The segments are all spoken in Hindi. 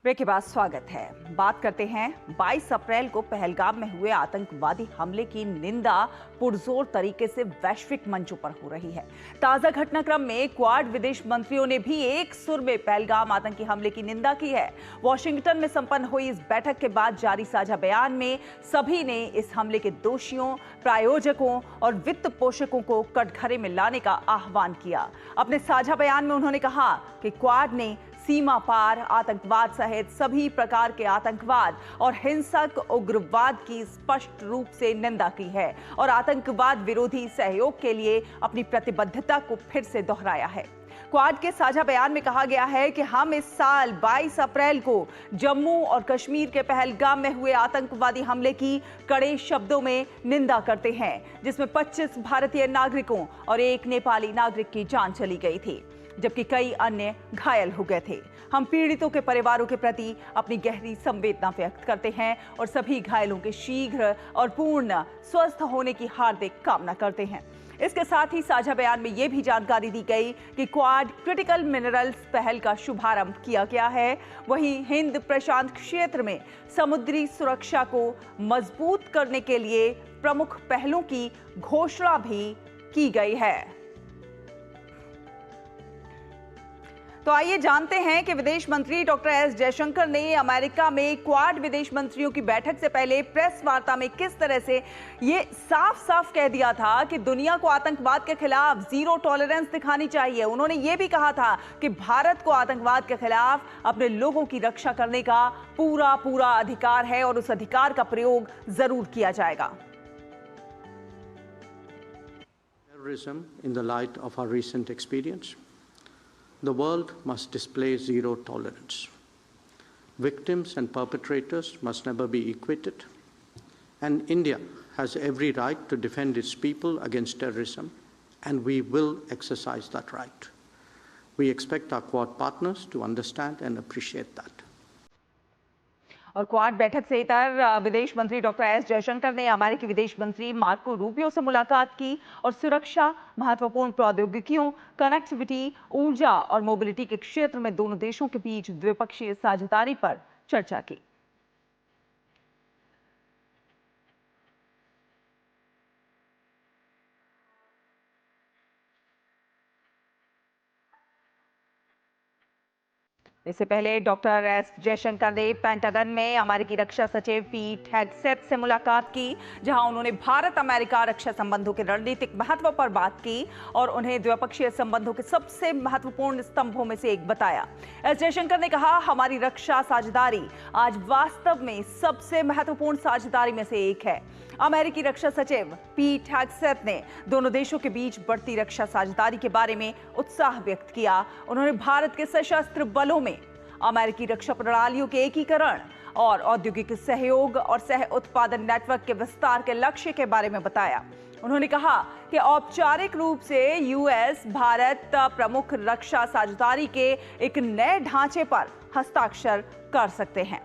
ब्रेक के बाद स्वागत है। बात करते हैं 22 अप्रैल को पहलगाम में हुए आतंकवादी हमले की निंदा पुरजोर तरीके से वैश्विक मंचों पर हो रही है। ताजा घटनाक्रम में क्वाड विदेश मंत्रियों ने भी एक सुर में पहलगाम आतंकी हमले की निंदा की है। वॉशिंगटन में संपन्न हुई इस बैठक के बाद जारी साझा बयान में सभी ने इस हमले के दोषियों, प्रायोजकों और वित्त पोषकों को कटघरे में लाने का आह्वान किया। अपने साझा बयान में उन्होंने कहा कि क्वाड ने सीमा पार आतंकवाद सहित सभी प्रकार के आतंकवाद और हिंसक उग्रवाद की स्पष्ट रूप से निंदा की है और आतंकवाद विरोधी सहयोग के लिए अपनी प्रतिबद्धता को फिर से दोहराया है। क्वाड के साझा बयान में कहा गया है कि हम इस साल 22 अप्रैल को जम्मू और कश्मीर के पहलगाम में हुए आतंकवादी हमले की कड़े शब्दों में निंदा करते हैं, जिसमें 25 भारतीय नागरिकों और एक नेपाली नागरिक की जान चली गई थी, जबकि कई अन्य घायल हो गए थे। हम पीड़ितों के परिवारों के प्रति अपनी गहरी संवेदना व्यक्त करते हैं और सभी घायलों के शीघ्र और पूर्ण स्वस्थ होने की हार्दिक कामना करते हैं। इसके साथ ही साझा बयान में यह भी जानकारी दी गई कि क्वाड क्रिटिकल मिनरल्स पहल का शुभारंभ किया गया है। वहीं हिंद प्रशांत क्षेत्र में समुद्री सुरक्षा को मजबूत करने के लिए प्रमुख पहलों की घोषणा भी की गई है। तो आइए जानते हैं कि विदेश मंत्री डॉक्टर एस जयशंकर ने अमेरिका में क्वाड विदेश मंत्रियों की बैठक से पहले प्रेस वार्ता में किस तरह से ये साफ साफ कह दिया था कि दुनिया को आतंकवाद के खिलाफ जीरो टॉलरेंस दिखानी चाहिए। उन्होंने ये भी कहा था कि भारत को आतंकवाद के खिलाफ अपने लोगों की रक्षा करने का पूरा अधिकार है और उस अधिकार का प्रयोग जरूर किया जाएगा। Terrorism in the light of our recent experience. The world must display zero tolerance. Victims and perpetrators must never be equated. And India has every right to defend its people against terrorism, and we will exercise that right. We expect our Quad partners to understand and appreciate that. और क्वाड बैठक से इतर विदेश मंत्री डॉक्टर एस जयशंकर ने अमेरिकी विदेश मंत्री मार्को रूबियो से मुलाकात की और सुरक्षा, महत्वपूर्ण प्रौद्योगिकियों, कनेक्टिविटी, ऊर्जा और मोबिलिटी के क्षेत्र में दोनों देशों के बीच द्विपक्षीय साझेदारी पर चर्चा की। इससे पहले डॉक्टर एस जयशंकर ने पेंटागन में अमेरिकी रक्षा सचिव पीट हेगसेथ से मुलाकात की, जहां उन्होंने भारत अमेरिका रक्षा संबंधों के रणनीतिक महत्व पर बात की और उन्हें द्विपक्षीय संबंधों के सबसे महत्वपूर्ण स्तंभों में से एक बताया। एस जयशंकर ने कहा, हमारी रक्षा साझेदारी आज वास्तव में सबसे महत्वपूर्ण साझेदारी में से एक है। अमेरिकी रक्षा सचिव पीट हेगसेथ ने दोनों देशों के बीच बढ़ती रक्षा साझेदारी के बारे में उत्साह व्यक्त किया। उन्होंने भारत के सशस्त्र बलों में अमेरिकी रक्षा प्रणालियों के एकीकरण और औद्योगिक सहयोग और सह उत्पादन नेटवर्क के विस्तार के लक्ष्य के बारे में बताया। उन्होंने कहा कि औपचारिक रूप से यूएस भारत प्रमुख रक्षा साझेदारी के एक नए ढांचे पर हस्ताक्षर कर सकते हैं।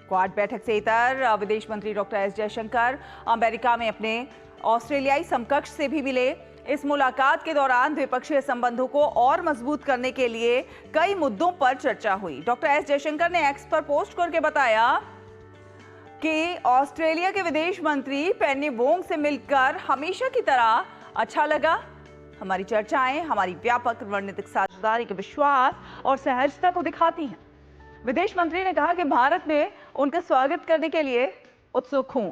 क्वाड बैठक से इतर विदेश मंत्री डॉक्टर एस जयशंकर अमेरिका में अपने ऑस्ट्रेलियाई समकक्ष से भी मिले। इस मुलाकात के दौरान द्विपक्षीय संबंधों को और मजबूत करने के लिए कई मुद्दों पर चर्चा हुई। डॉक्टर एस जयशंकर ने एक्स पर पोस्ट करके बताया कि ऑस्ट्रेलिया के विदेश मंत्री पेनी वोंग से मिलकर हमेशा की तरह अच्छा लगा। हमारी चर्चाएं हमारी व्यापक रणनीतिक साझेदारी के विश्वास और सहजता को दिखाती हैं। विदेश मंत्री ने कहा कि भारत में उनका स्वागत करने के लिए उत्सुक हूं।